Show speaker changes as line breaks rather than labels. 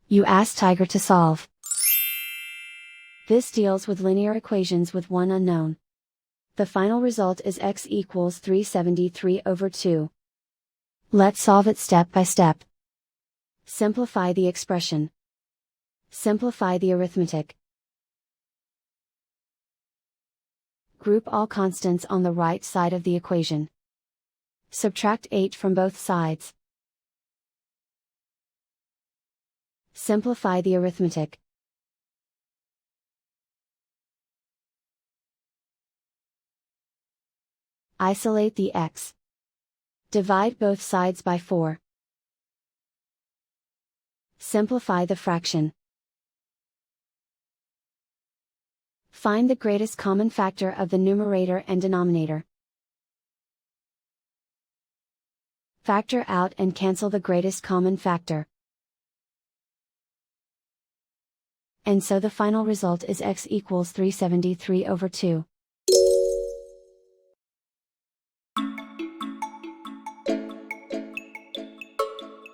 You ask Tiger to solve. This deals with linear equations with one unknown. The final result is x equals 373/2. Let's solve it step by step. Simplify the expression. Simplify the arithmetic. Group all constants on the right side of the equation. Subtract 8 from both sides. Simplify the arithmetic. Isolate the x. Divide both sides by 4. Simplify the fraction. Find the greatest common factor of the numerator and denominator. Factor out and cancel the greatest common factor. And so the final result is x equals 373/2.